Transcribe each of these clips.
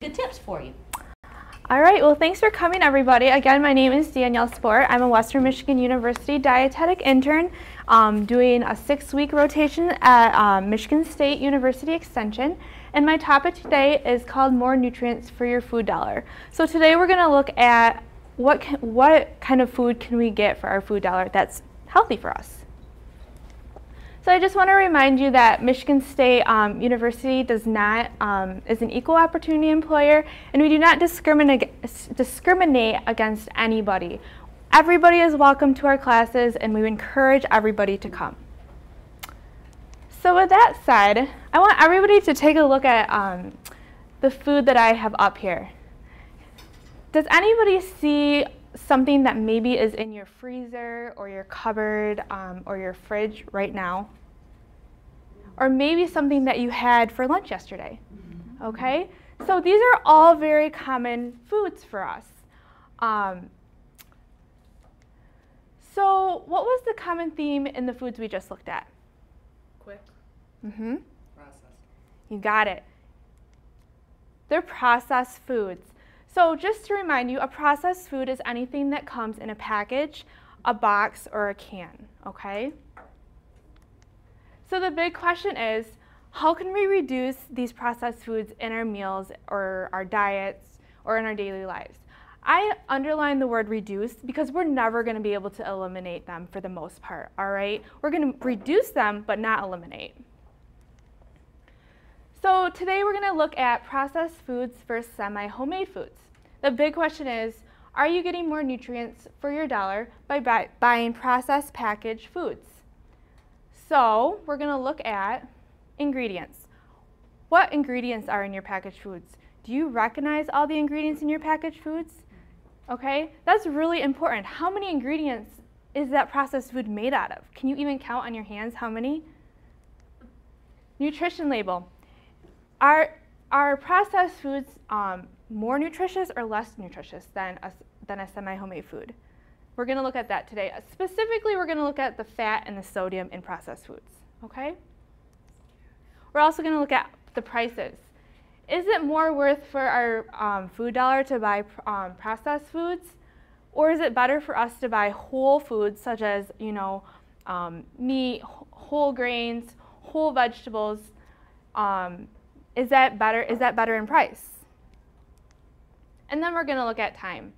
good tips for you. All right, well, thanks for coming, everybody. Again, my name is Danielle Sport. I'm a Western Michigan University dietetic intern doing a 6-week rotation at Michigan State University Extension. And my topic today is called More Nutrients for Your Food Dollar. So today we're going to look at what kind of food can we get for our food dollar that's healthy for us. So I just want to remind you that Michigan State University is an equal opportunity employer, and we do not discriminate against anybody. Everybody is welcome to our classes, and we encourage everybody to come. So with that said, I want everybody to take a look at the food that I have up here. Does anybody see something that maybe is in your freezer or your cupboard or your fridge right now? Or maybe something that you had for lunch yesterday, okay? So these are all very common foods for us. So what was the common theme in the foods we just looked at? Quick. Processed. You got it. They're processed foods. So just to remind you, a processed food is anything that comes in a package, a box, or a can, okay? So the big question is, how can we reduce these processed foods in our meals or our diets or in our daily lives? I underline the word reduce because we're never going to be able to eliminate them for the most part, all right? We're going to reduce them but not eliminate. So today we're going to look at processed foods versus semi-homemade foods. The big question is, are you getting more nutrients for your dollar by buying processed packaged foods? So we're going to look at ingredients. What ingredients are in your packaged foods? Do you recognize all the ingredients in your packaged foods? Okay, that's really important. How many ingredients is that processed food made out of? Can you even count on your hands how many? Nutrition label. Are processed foods more nutritious or less nutritious than a semi-homemade food? We're going to look at that today. Specifically, we're going to look at the fat and the sodium in processed foods, okay? We're also going to look at the prices. Is it more worth for our food dollar to buy processed foods, or is it better for us to buy whole foods such as, you know, meat, whole grains, whole vegetables? Is that better in price? And then we're going to look at time.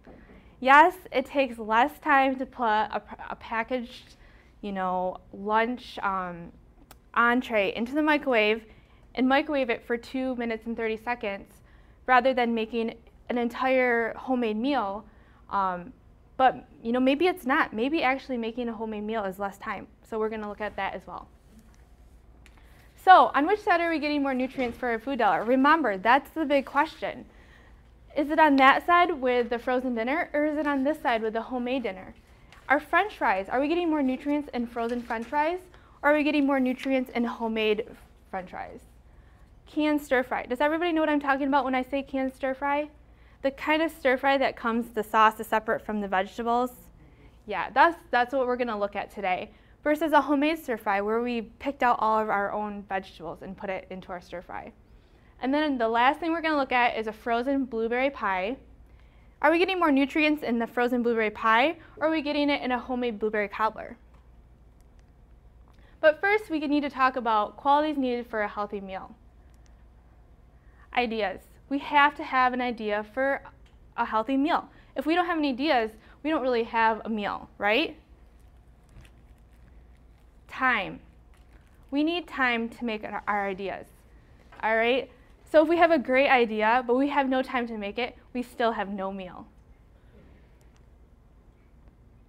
Yes, it takes less time to put a packaged, you know, lunch entree into the microwave and microwave it for 2 minutes and 30 seconds rather than making an entire homemade meal. But, you know, maybe it's not. Maybe actually making a homemade meal is less time. So we're going to look at that as well. So on which side are we getting more nutrients for our food dollar? Remember, that's the big question. Is it on that side with the frozen dinner, or is it on this side with the homemade dinner? Our French fries, are we getting more nutrients in frozen French fries, or are we getting more nutrients in homemade French fries? Canned stir fry. Does everybody know what I'm talking about when I say canned stir fry? The kind of stir fry that the sauce is separate from the vegetables? Yeah, that's what we're going to look at today. Versus a homemade stir fry where we picked out all of our own vegetables and put it into our stir fry. And then the last thing we're going to look at is a frozen blueberry pie. Are we getting more nutrients in the frozen blueberry pie, or are we getting it in a homemade blueberry cobbler? But first, we need to talk about qualities needed for a healthy meal. Ideas. We have to have an idea for a healthy meal. If we don't have any ideas, we don't really have a meal, right? Time. We need time to make our ideas, all right? So if we have a great idea, but we have no time to make it, we still have no meal.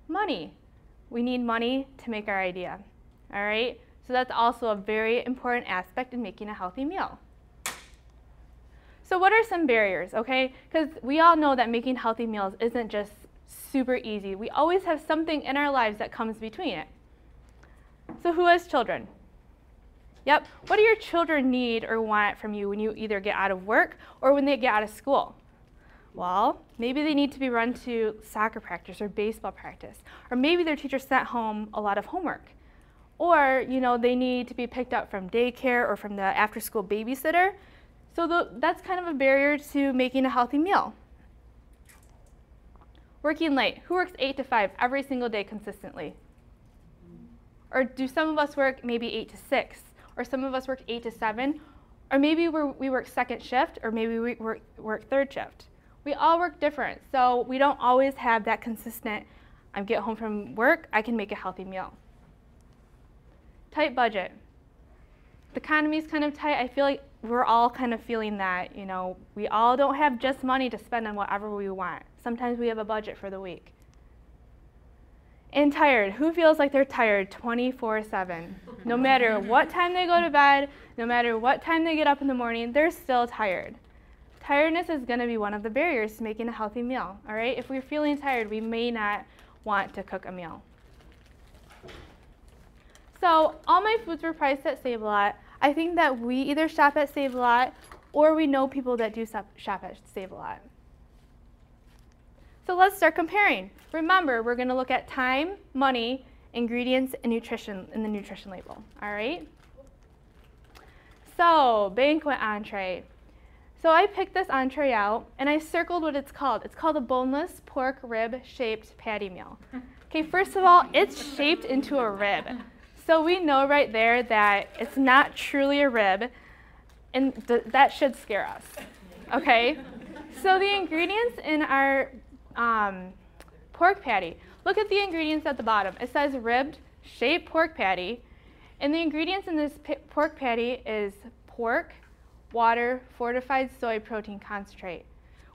Money. We need money to make our idea, all right? So that's also a very important aspect in making a healthy meal. So what are some barriers, okay? Because we all know that making healthy meals isn't just super easy. We always have something in our lives that comes between it. So who has children? Yep. What do your children need or want from you when you either get out of work or when they get out of school? Well, maybe they need to be run to soccer practice or baseball practice, or maybe their teacher sent home a lot of homework. Or, you know, they need to be picked up from daycare or from the after-school babysitter. So that's kind of a barrier to making a healthy meal. Working late. Who works 8 to 5 every single day consistently? Or do some of us work maybe 8 to 6? Or some of us work 8 to 7? Or maybe we work second shift, or maybe we work third shift. We all work different, so we don't always have that consistent, I get home from work, I can make a healthy meal. Tight budget. The economy's kind of tight. I feel like we're all kind of feeling that, you know, we all don't have just money to spend on whatever we want. Sometimes we have a budget for the week. And tired. Who feels like they're tired 24/7? No matter what time they go to bed, no matter what time they get up in the morning, they're still tired. Tiredness is going to be one of the barriers to making a healthy meal, all right? If we're feeling tired, we may not want to cook a meal. So all my foods were priced at Save-A-Lot. I think that we either shop at Save-A-Lot or we know people that do shop at Save-A-Lot. So let's start comparing. Remember, we're going to look at time, money, ingredients, and nutrition in the nutrition label, all right? So, Banquet Entrée. So I picked this entree out, and I circled what it's called. It's called a boneless pork rib shaped patty meal. Okay, first of all, it's shaped into a rib. So we know right there that it's not truly a rib, and that should scare us, okay? So the ingredients in our pork patty, look at the ingredients at the bottom. It says ribbed shaped pork patty, and the ingredients in this pork patty is pork, water, fortified soy protein concentrate.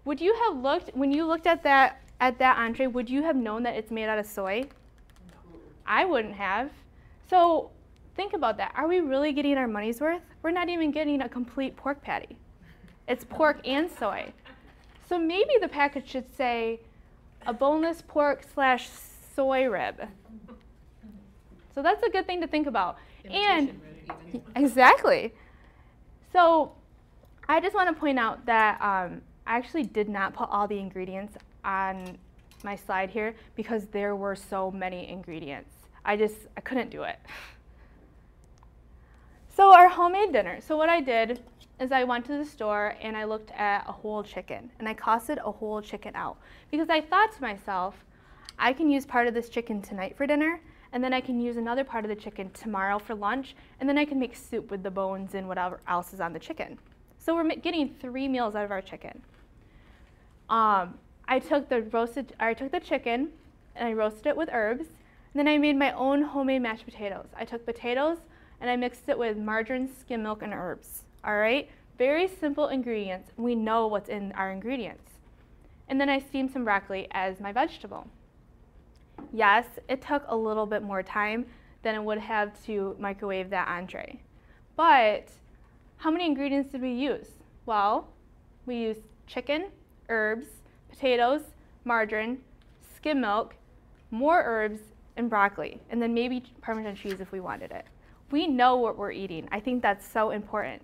Would you have looked, when you looked at that entree, would you have known that it's made out of soy? No. I wouldn't have. So think about that. Are we really getting our money's worth? We're not even getting a complete pork patty. It's pork and soy. So maybe the package should say a boneless pork / soy rib. So that's a good thing to think about. And exactly. So I just want to point out that I actually did not put all the ingredients on my slide here because there were so many ingredients. I couldn't do it. So our homemade dinner. So what I did is I went to the store and I looked at a whole chicken, and I costed a whole chicken out because I thought to myself, I can use part of this chicken tonight for dinner, and then I can use another part of the chicken tomorrow for lunch, and then I can make soup with the bones and whatever else is on the chicken. So we're getting 3 meals out of our chicken. I took the chicken and I roasted it with herbs, and then I made my own homemade mashed potatoes. I took potatoes and I mixed it with margarine, skim milk, and herbs. All right, very simple ingredients. We know what's in our ingredients. And then I steamed some broccoli as my vegetable. Yes, it took a little bit more time than it would have to microwave that entree. But how many ingredients did we use? Well, we used chicken, herbs, potatoes, margarine, skim milk, more herbs, and broccoli, and then maybe Parmesan cheese if we wanted it. We know what we're eating. I think that's so important.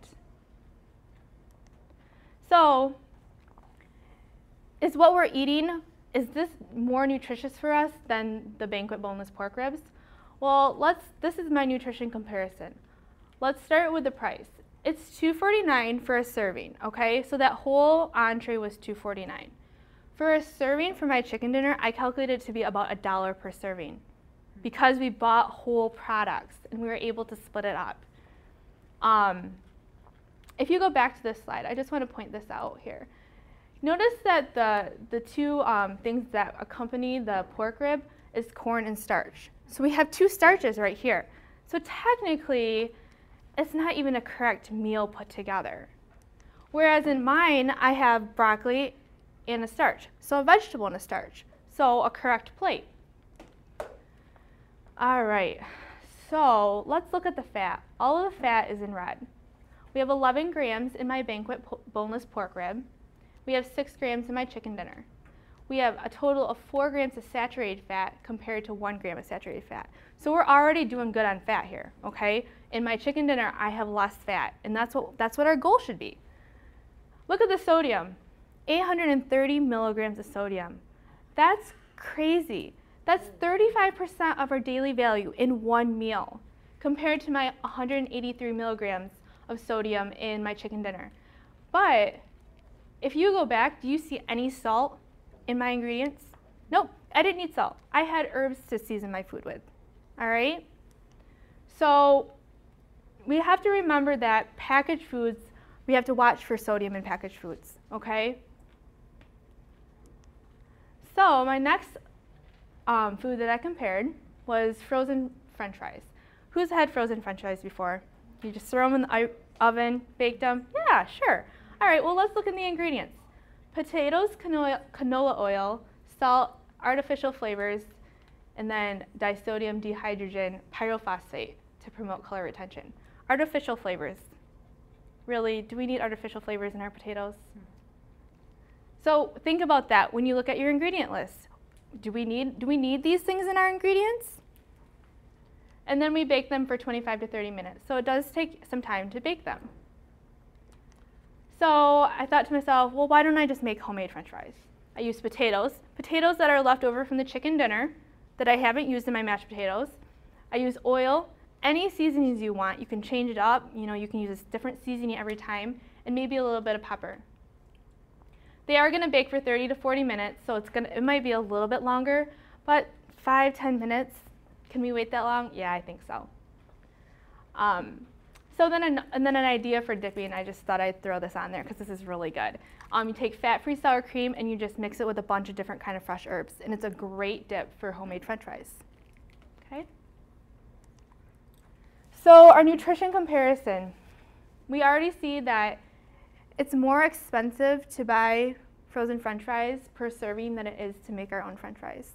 So, is what we're eating, is this more nutritious for us than the Banquet boneless pork ribs? Well, this is my nutrition comparison. Let's start with the price. It's $2.49 for a serving, okay? So that whole entree was $2.49. For a serving for my chicken dinner, I calculated it to be about $1 per serving because we bought whole products and we were able to split it up. If you go back to this slide, I just want to point this out here. Notice that the two things that accompany the pork rib is corn and starch. So we have 2 starches right here. So technically, it's not even a correct meal put together. Whereas in mine, I have broccoli and a starch, so a vegetable and a starch, so a correct plate. All right, so let's look at the fat. All of the fat is in red. We have 11 grams in my Banquet boneless pork rib. We have 6 grams in my chicken dinner. We have a total of 4 grams of saturated fat compared to 1 gram of saturated fat. So we're already doing good on fat here, okay? In my chicken dinner, I have less fat, and that's what our goal should be. Look at the sodium, 830 milligrams of sodium. That's crazy. That's 35% of our daily value in one meal, compared to my 183 milligrams of sodium in my chicken dinner. But if you go back, do you see any salt in my ingredients? Nope, I didn't need salt. I had herbs to season my food with, all right? So we have to remember that packaged foods, we have to watch for sodium in packaged foods, okay? So my next food that I compared was frozen French fries. Who's had frozen French fries before? You just throw them in the oven, bake them? Yeah, sure. All right, well, let's look at the ingredients. Potatoes, canola oil, salt, artificial flavors, and then disodium dehydrogen pyrophosphate to promote color retention. Artificial flavors. Really, do we need artificial flavors in our potatoes? So think about that when you look at your ingredient list. Do we need these things in our ingredients? And then we bake them for 25 to 30 minutes. So it does take some time to bake them. So I thought to myself, well, why don't I just make homemade French fries? I use potatoes that are left over from the chicken dinner that I haven't used in my mashed potatoes. I use oil, any seasonings you want. You can change it up. You know, you can use a different seasoning every time, and maybe a little bit of pepper. They are going to bake for 30 to 40 minutes, so it might be a little bit longer, but 5-10 minutes. Can we wait that long? Yeah, I think so. And then an idea for dipping, I just thought I'd throw this on there because this is really good. You take fat-free sour cream and you just mix it with a bunch of different kind of fresh herbs, and it's a great dip for homemade French fries. Okay. So our nutrition comparison, we already see that it's more expensive to buy frozen French fries per serving than it is to make our own French fries.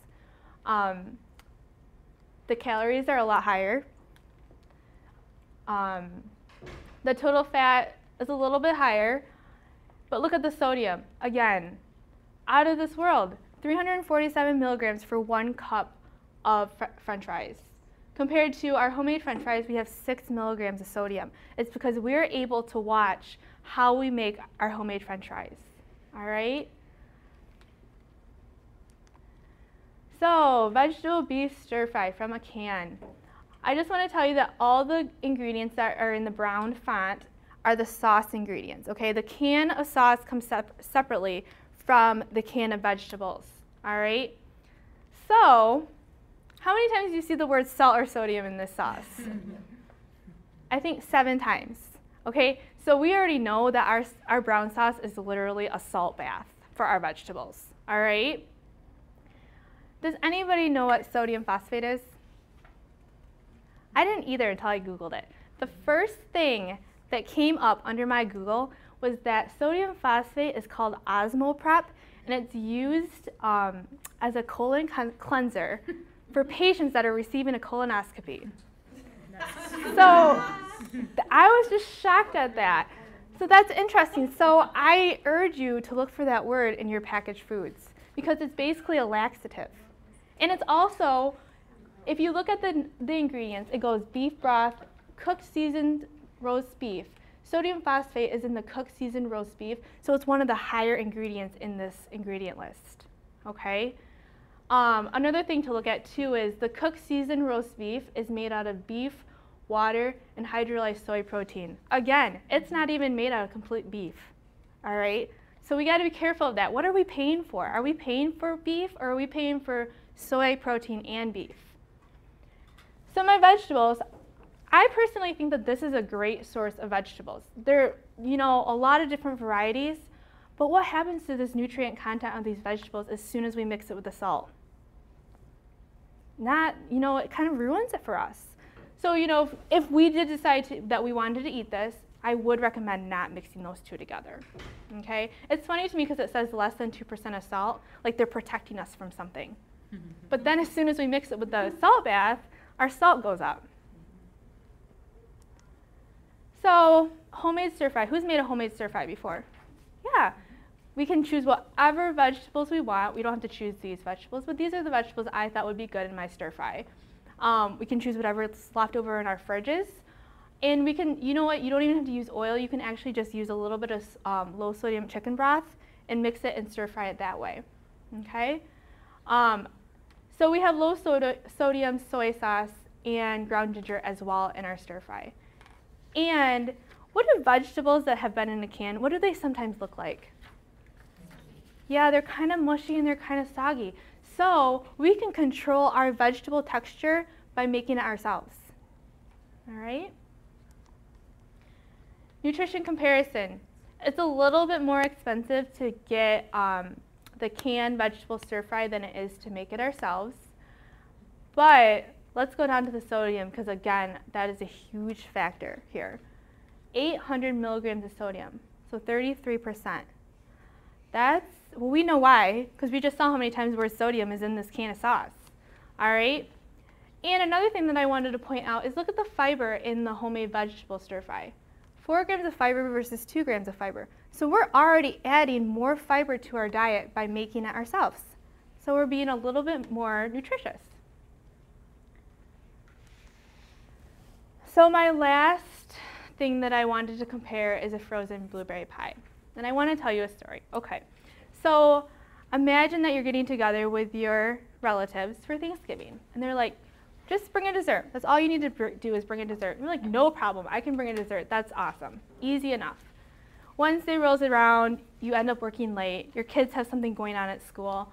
The calories are a lot higher. The total fat is a little bit higher, but look at the sodium. Again, out of this world, 347 milligrams for 1 cup of French fries. Compared to our homemade French fries, we have 6 milligrams of sodium. It's because we're able to watch how we make our homemade French fries, all right? So, vegetable beef stir fry from a can. I just want to tell you that all the ingredients that are in the brown font are the sauce ingredients, okay? The can of sauce comes separately from the can of vegetables, all right? So, how many times do you see the word salt or sodium in this sauce? I think 7 times, okay? So we already know that our brown sauce is literally a salt bath for our vegetables, all right? Does anybody know what sodium phosphate is? I didn't either until I Googled it. The first thing that came up under my Google was that sodium phosphate is called Osmoprep, and it's used as a colon cleanser for patients that are receiving a colonoscopy. So I was just shocked at that. So that's interesting. So I urge you to look for that word in your packaged foods because it's basically a laxative. And it's also, if you look at the ingredients, it goes beef broth, cooked seasoned roast beef. Sodium phosphate is in the cooked seasoned roast beef, so it's one of the higher ingredients in this ingredient list, okay? Another thing to look at too is the cooked seasoned roast beef is made out of beef, water, and hydrolyzed soy protein. Again, it's not even made out of complete beef, all right? So we gotta be careful of that. What are we paying for? Are we paying for beef or are we paying for soy protein and beef? So my vegetables, I personally think that this is a great source of vegetables. There are, you know, a lot of different varieties, but what happens to this nutrient content of these vegetables as soon as we mix it with the salt? It kind of ruins it for us. So, if we did decide that we wanted to eat this, I would recommend not mixing those two together, okay? It's funny to me because it says less than 2% of salt, like they're protecting us from something. But then as soon as we mix it with the salt bath, our salt goes up. So, homemade stir fry. Who's made a homemade stir fry before? Yeah. We can choose whatever vegetables we want. We don't have to choose these vegetables, but these are the vegetables I thought would be good in my stir fry. We can choose whatever's left over in our fridges. And we can, you know what, you don't even have to use oil. You can actually just use a little bit of low sodium chicken broth and mix it and stir fry it that way, okay? So we have low sodium soy sauce and ground ginger as well in our stir fry. And What do vegetables that have been in a can, what do they sometimes look like? Yeah, they're kind of mushy and they're kind of soggy. So we can control our vegetable texture by making it ourselves. All right? Nutrition comparison. It's a little bit more expensive to get the canned vegetable stir fry than it is to make it ourselves. But let's go down to the sodium because, again, that is a huge factor here. 800 milligrams of sodium, so 33%. That's, well, we know why, because we just saw how many times the word sodium is in this can of sauce. All right? And another thing that I wanted to point out is look at the fiber in the homemade vegetable stir fry. 4 grams of fiber versus 2 grams of fiber. So we're already adding more fiber to our diet by making it ourselves. So we're being a little bit more nutritious. So my last thing that I wanted to compare is a frozen blueberry pie. And I want to tell you a story. Okay, so imagine that you're getting together with your relatives for Thanksgiving. And they're like, just bring a dessert. That's all you need to do is bring a dessert. And you're like, no problem. I can bring a dessert. That's awesome. Easy enough. Wednesday rolls around. You end up working late. Your kids have something going on at school.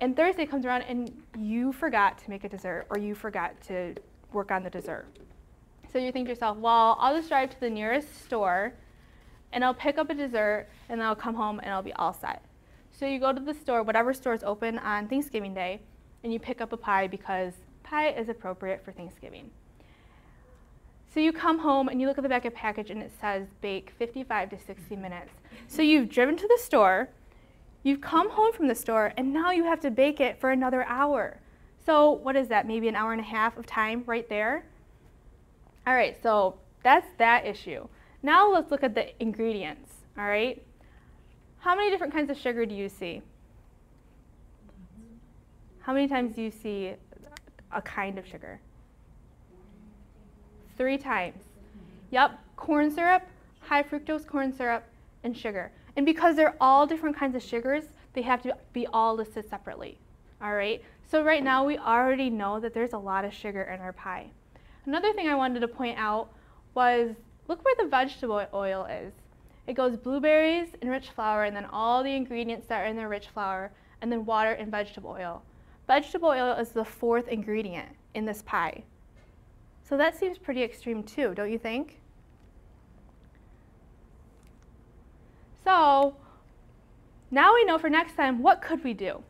And Thursday comes around and you forgot to make a dessert or you forgot to work on the dessert. So you think to yourself, well, I'll just drive to the nearest store and I'll pick up a dessert and then I'll come home and I'll be all set. So you go to the store, whatever store is open on Thanksgiving Day, and you pick up a pie because pie is appropriate for Thanksgiving. So you come home and you look at the back of the package and it says bake 55 to 60 minutes. So you've driven to the store, you've come home from the store, and now you have to bake it for another hour. So what is that, maybe an hour and a half of time right there? All right, so that's that issue. Now let's look at the ingredients, all right? How many different kinds of sugar do you see? How many times do you see a kind of sugar? 3 times. Yep, corn syrup, high fructose corn syrup, and sugar. And because they're all different kinds of sugars, they have to be all listed separately, all right? So right now we already know that there's a lot of sugar in our pie. Another thing I wanted to point out was, look where the vegetable oil is. It goes blueberries, enriched flour, and then all the ingredients that are in the rich flour, and then water and vegetable oil. Vegetable oil is the 4th ingredient in this pie. So that seems pretty extreme too, don't you think? So now we know for next time, what could we do?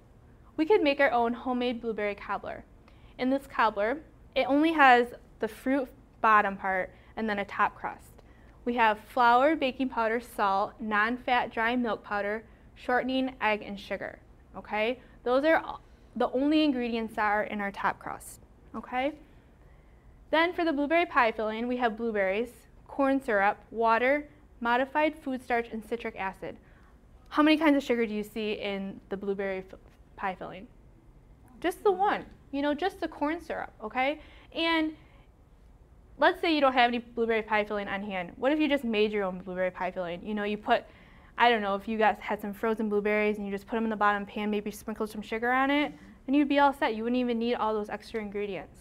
We could make our own homemade blueberry cobbler. In this cobbler, it only has the fruit bottom part and then a top crust. We have flour, baking powder, salt, non-fat dry milk powder, shortening, egg, and sugar. Okay? Those are the only ingredients that are in our top crust. Okay? Then for the blueberry pie filling, we have blueberries, corn syrup, water, modified food starch, and citric acid. How many kinds of sugar do you see in the blueberry pie filling? Just the one. You know, just the corn syrup, okay? And let's say you don't have any blueberry pie filling on hand. What if you just made your own blueberry pie filling? You know, you put, I don't know, if you guys had some frozen blueberries and you just put them in the bottom pan, maybe sprinkled some sugar on it, then you'd be all set. You wouldn't even need all those extra ingredients.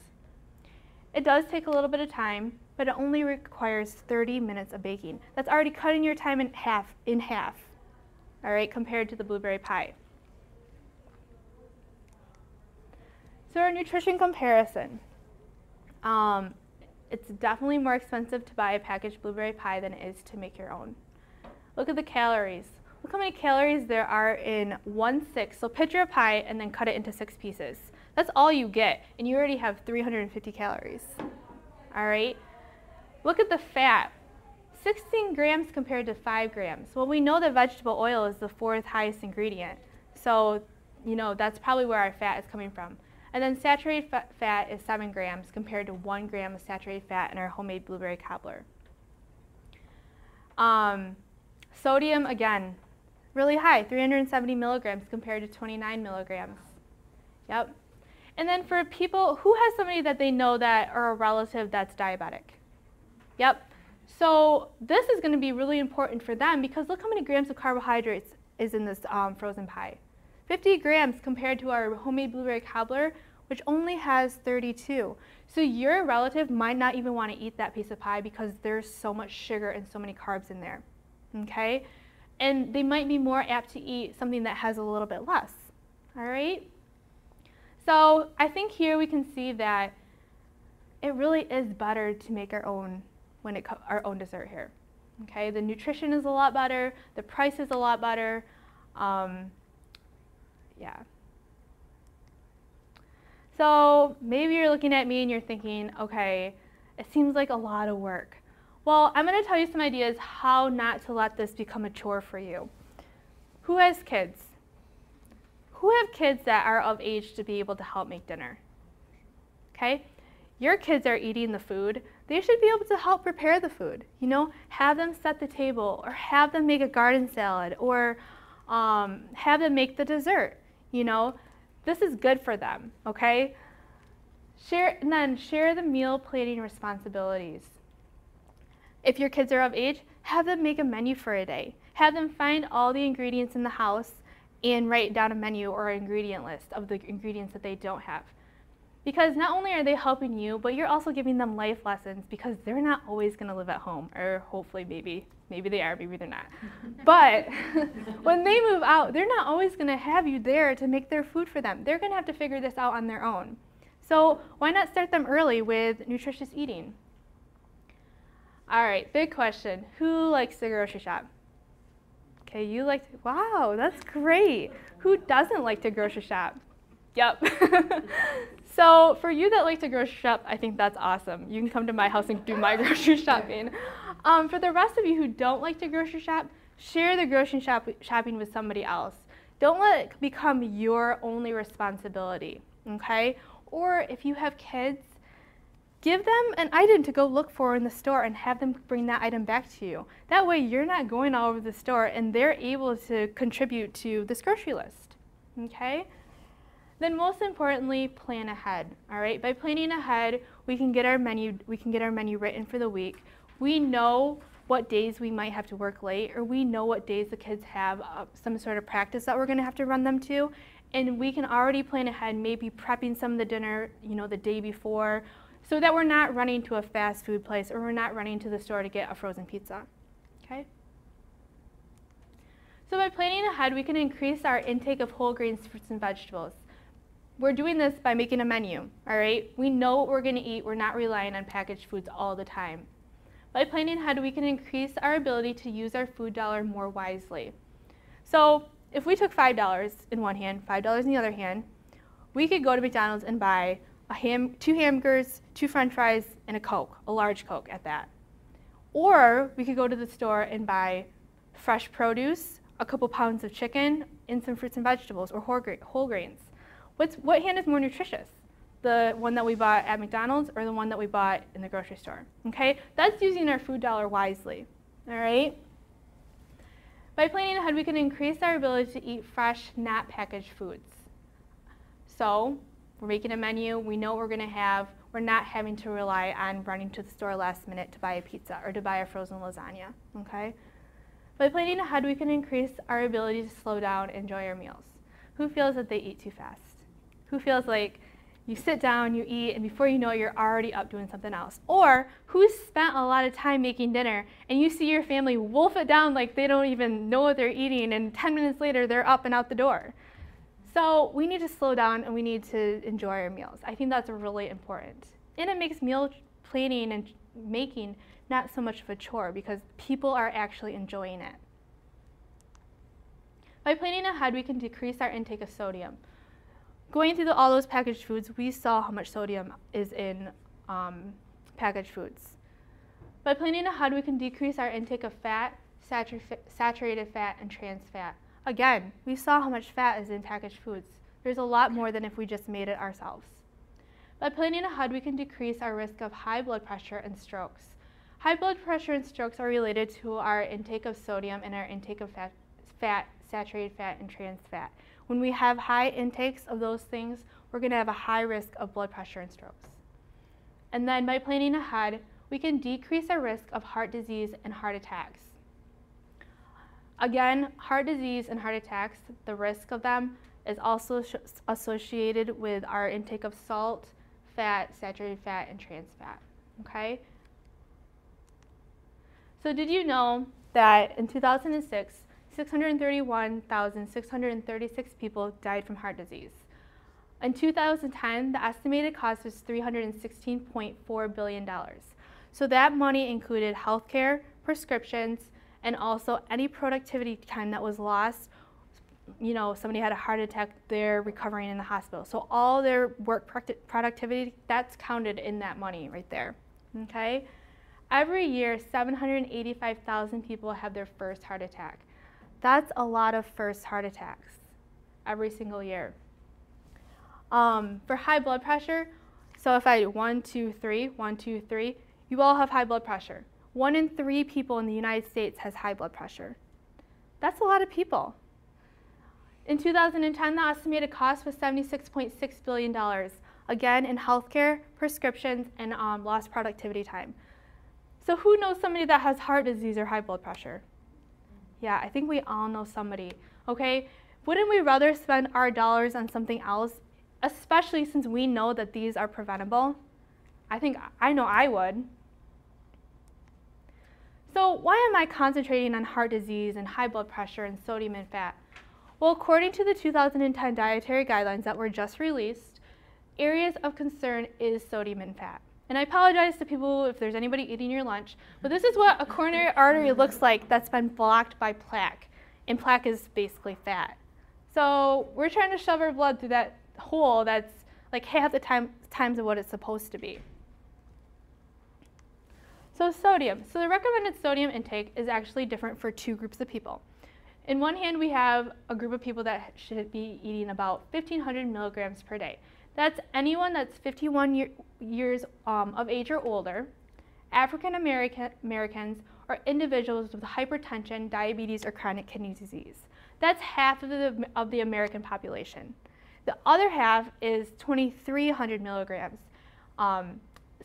It does take a little bit of time, but it only requires 30 minutes of baking. That's already cutting your time in half, all right, compared to the blueberry pie. So our nutrition comparison. It's definitely more expensive to buy a packaged blueberry pie than it is to make your own. Look at the calories. Look how many calories there are in 1/6. So picture a pie and then cut it into 6 pieces. That's all you get, and you already have 350 calories. All right? Look at the fat. 16 grams compared to 5 grams. Well, we know that vegetable oil is the 4th highest ingredient. So, you know, that's probably where our fat is coming from. And then saturated fat is 7 grams compared to 1 gram of saturated fat in our homemade blueberry cobbler. Sodium, again, really high, 370 milligrams compared to 29 milligrams. Yep. And then for people, who has somebody that they know that, or a relative that's diabetic? Yep. So this is going to be really important for them because look how many grams of carbohydrates is in this frozen pie. 50 grams compared to our homemade blueberry cobbler, which only has 32. So your relative might not even want to eat that piece of pie because there's so much sugar and so many carbs in there, okay? And they might be more apt to eat something that has a little bit less, all right? So I think here we can see that it really is better to make our own our own dessert here, okay? The nutrition is a lot better, the price is a lot better, yeah. So maybe you're looking at me and you're thinking, okay, it seems like a lot of work. Well, I'm going to tell you some ideas how not to let this become a chore for you. Who has kids? Who have kids that are of age to be able to help make dinner? Okay? Your kids are eating the food. They should be able to help prepare the food. You know, have them set the table, or have them make a garden salad, or have them make the dessert. You know, this is good for them, okay? Share the meal planning responsibilities. If your kids are of age, have them make a menu for a day. Have them find all the ingredients in the house and write down a menu or an ingredient list of the ingredients that they don't have. Because not only are they helping you, but you're also giving them life lessons, because they're not always going to live at home, or hopefully maybe they are, maybe they're not. But when they move out, they're not always going to have you there to make their food for them. They're going to have to figure this out on their own. So why not start them early with nutritious eating? All right, big question. Who likes to grocery shop? Okay, you like to, wow, that's great. Who doesn't like to grocery shop? Yep. So for you that like to grocery shop, I think that's awesome. You can come to my house and do my grocery shopping. For the rest of you who don't like to grocery shop, share the grocery shopping with somebody else. Don't let it become your only responsibility, okay? Or if you have kids, give them an item to go look for in the store and have them bring that item back to you. That way you're not going all over the store and they're able to contribute to this grocery list, okay? Then most importantly, plan ahead, all right? By planning ahead, we can get our menu written for the week. We know what days we might have to work late, or we know what days the kids have some sort of practice that we're gonna have to run them to, and we can already plan ahead, maybe prepping some of the dinner, you know, the day before, so that we're not running to a fast food place, or we're not running to the store to get a frozen pizza, okay? So by planning ahead, we can increase our intake of whole grains, fruits, and vegetables. We're doing this by making a menu, all right? We know what we're gonna eat. We're not relying on packaged foods all the time. By planning ahead, we can increase our ability to use our food dollar more wisely. So if we took $5 in one hand, $5 in the other hand, we could go to McDonald's and buy 2 hamburgers, 2 French fries, and a Coke, a large Coke at that. Or we could go to the store and buy fresh produce, a couple pounds of chicken, and some fruits and vegetables, or whole grains. What hand is more nutritious? The one that we bought at McDonald's or the one that we bought in the grocery store? Okay, that's using our food dollar wisely, all right? By planning ahead, we can increase our ability to eat fresh, not packaged foods. So we're making a menu, we know what we're gonna have, we're not having to rely on running to the store last minute to buy a pizza or to buy a frozen lasagna, okay? By planning ahead, we can increase our ability to slow down and enjoy our meals. Who feels that they eat too fast? Who feels like you sit down, you eat, and before you know it, you're already up doing something else? Or who's spent a lot of time making dinner, and you see your family wolf it down like they don't even know what they're eating, and 10 minutes later, they're up and out the door? So we need to slow down, and we need to enjoy our meals. I think that's really important. And it makes meal planning and making not so much of a chore, because people are actually enjoying it. By planning ahead, we can decrease our intake of sodium. Going through all those packaged foods, we saw how much sodium is in packaged foods. By planning ahead, we can decrease our intake of fat, saturated fat, and trans fat. Again, we saw how much fat is in packaged foods. There's a lot more than if we just made it ourselves. By planning ahead, we can decrease our risk of high blood pressure and strokes. High blood pressure and strokes are related to our intake of sodium and our intake of fat, saturated fat, and trans fat. When we have high intakes of those things, we're going to have a high risk of blood pressure and strokes. And then by planning ahead, we can decrease our risk of heart disease and heart attacks. Again, heart disease and heart attacks, the risk of them is also associated with our intake of salt, fat, saturated fat, and trans fat, okay? So did you know that in 2006, 631,636 people died from heart disease? In 2010, the estimated cost was $316.4 billion. So that money included healthcare, prescriptions, and also any productivity time that was lost. You know, somebody had a heart attack, they're recovering in the hospital. So all their work productivity, that's counted in that money right there, okay? Every year, 785,000 people have their first heart attack. That's a lot of first heart attacks every single year. For high blood pressure, so if I 1, 2, 3, 1, 2, 3, you all have high blood pressure. 1 in 3 people in the United States has high blood pressure. That's a lot of people. In 2010, the estimated cost was $76.6 billion, again in healthcare, prescriptions, and lost productivity time. So who knows somebody that has heart disease or high blood pressure? Yeah, I think we all know somebody, okay? Wouldn't we rather spend our dollars on something else, especially since we know that these are preventable? I know I would. So why am I concentrating on heart disease and high blood pressure and sodium and fat? Well, according to the 2010 dietary guidelines that were just released, areas of concern is sodium and fat. And I apologize to people if there's anybody eating your lunch, but this is what a coronary artery looks like that's been blocked by plaque. And plaque is basically fat. So we're trying to shove our blood through that hole that's like half the times of what it's supposed to be. So sodium. So the recommended sodium intake is actually different for 2 groups of people. In one hand, we have a group of people that should be eating about 1,500 milligrams per day. That's anyone that's 51 years of age or older, African Americans, or individuals with hypertension, diabetes, or chronic kidney disease. That's half of the American population. The other half is 2,300 milligrams.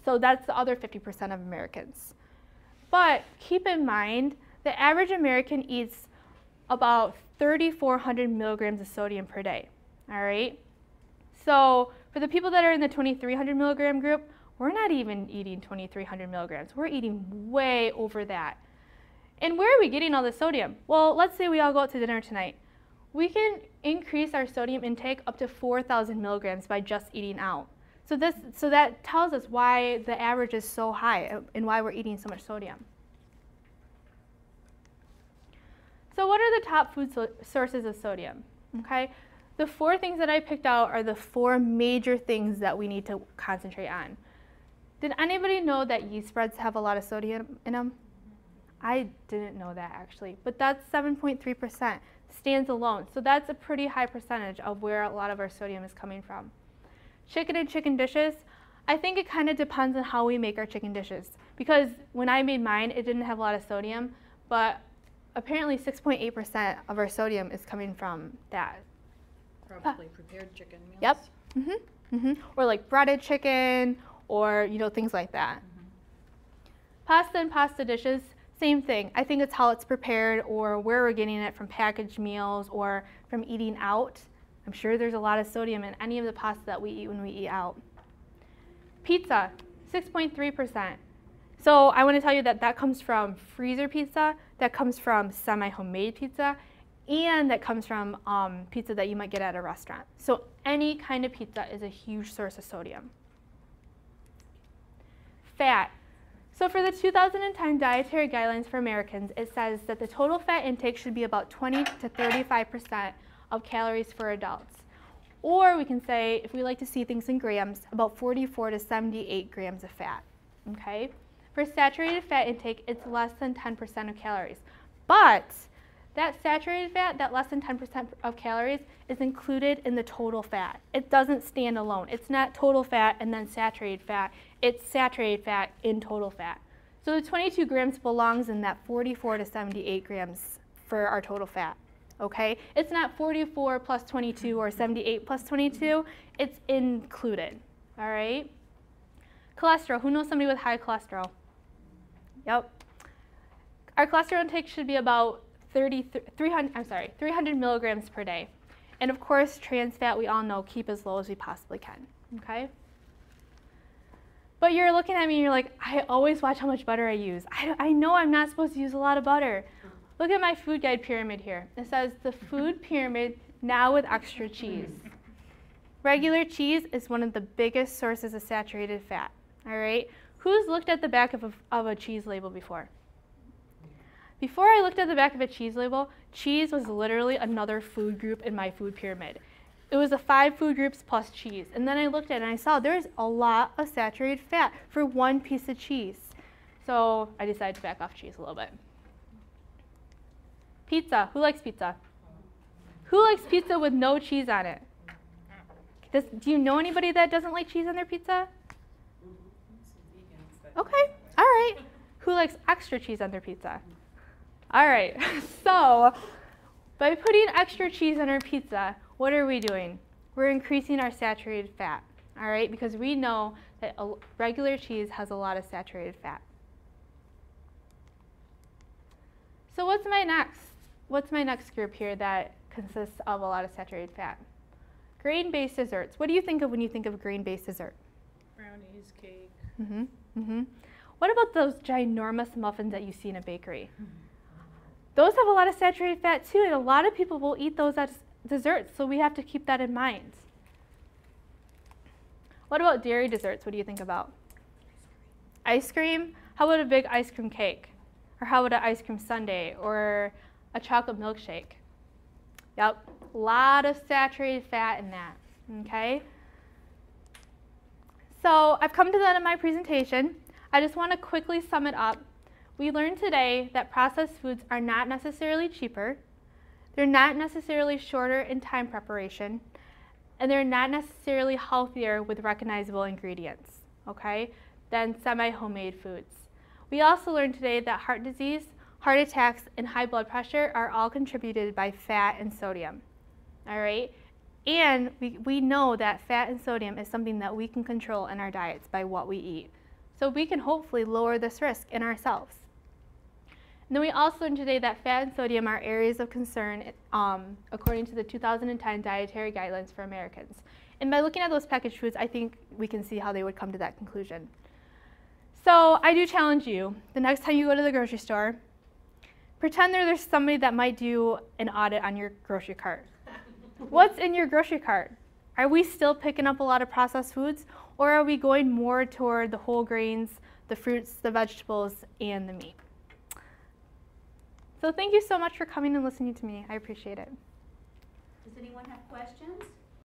So that's the other 50% of Americans. But keep in mind, the average American eats about 3,400 milligrams of sodium per day, all right? So for the people that are in the 2,300 milligram group, we're not even eating 2,300 milligrams. We're eating way over that. And where are we getting all the sodium? Well, let's say we all go out to dinner tonight. We can increase our sodium intake up to 4,000 milligrams by just eating out. So that tells us why the average is so high and why we're eating so much sodium. So what are the top food sources of sodium? Okay, the 4 things that I picked out are the 4 major things that we need to concentrate on. Did anybody know that yeast breads have a lot of sodium in them? I didn't know that actually, but that's 7.3%, stands alone. So that's a pretty high percentage of where a lot of our sodium is coming from. Chicken and chicken dishes, I think it kind of depends on how we make our chicken dishes. Because when I made mine, it didn't have a lot of sodium, but apparently 6.8% of our sodium is coming from that. Probably prepared chicken meals. Yep. Or like breaded chicken, or things like that. Pasta and pasta dishes, same thing. I think it's how it's prepared or where we're getting it from packaged meals or from eating out. I'm sure there's a lot of sodium in any of the pasta that we eat when we eat out. Pizza, 6.3%. So I want to tell you that that comes from freezer pizza, that comes from semi-homemade pizza, and that comes from pizza that you might get at a restaurant. So any kind of pizza is a huge source of sodium. Fat. So for the 2010 dietary guidelines for Americans, it says that the total fat intake should be about 20 to 35% of calories for adults. Or we can say, if we like to see things in grams, about 44 to 78 grams of fat, okay? For saturated fat intake, it's less than 10% of calories. But that saturated fat, that less than 10% of calories, is included in the total fat. It doesn't stand alone. It's not total fat and then saturated fat. It's saturated fat in total fat. So the 22 grams belongs in that 44 to 78 grams for our total fat. Okay? It's not 44 plus 22 or 78 plus 22. It's included. All right? Cholesterol. Who knows somebody with high cholesterol? Yep. Our cholesterol intake should be about 300 milligrams per day. And of course, trans fat, we all know, keep as low as we possibly can, okay? But you're looking at me and you're like, I always watch how much butter I use. I know I'm not supposed to use a lot of butter. Look at my food guide pyramid here. It says the food pyramid now with extra cheese. Regular cheese is one of the biggest sources of saturated fat, all right? Who's looked at the back of a cheese label before? Before I looked at the back of a cheese label, cheese was literally another food group in my food pyramid. It was the 5 food groups plus cheese. And then I looked at it and I saw there's a lot of saturated fat for one piece of cheese. So I decided to back off cheese a little bit. Pizza. Who likes pizza? Who likes pizza with no cheese on it? Do you know anybody that doesn't like cheese on their pizza? Okay, all right. Who likes extra cheese on their pizza? All right, so by putting extra cheese on our pizza, what are we doing? We're increasing our saturated fat, all right? Because we know that regular cheese has a lot of saturated fat. So what's my next group here that consists of a lot of saturated fat? Grain-based desserts. What do you think of when you think of grain-based dessert? Brownies, cake. What about those ginormous muffins that you see in a bakery? Those have a lot of saturated fat too, and a lot of people will eat those as desserts, so we have to keep that in mind. What about dairy desserts? What do you think about? Ice cream? How about a big ice cream cake? Or how about an ice cream sundae or a chocolate milkshake? Yep, a lot of saturated fat in that, okay? So I've come to the end of my presentation. I just want to quickly sum it up. We learned today that processed foods are not necessarily cheaper, they're not necessarily shorter in time preparation, and they're not necessarily healthier with recognizable ingredients, okay, than semi-homemade foods. We also learned today that heart disease, heart attacks, and high blood pressure are all contributed by fat and sodium, all right? And we know that fat and sodium is something that we can control in our diets by what we eat. So we can hopefully lower this risk in ourselves. And then we also learned today that fat and sodium are areas of concern according to the 2010 Dietary Guidelines for Americans. And by looking at those packaged foods, I think we can see how they would come to that conclusion. So I do challenge you, the next time you go to the grocery store, pretend there's somebody that might do an audit on your grocery cart. What's in your grocery cart? Are we still picking up a lot of processed foods, or are we going more toward the whole grains, the fruits, the vegetables, and the meat? So thank you so much for coming and listening to me. I appreciate it. Does anyone have questions?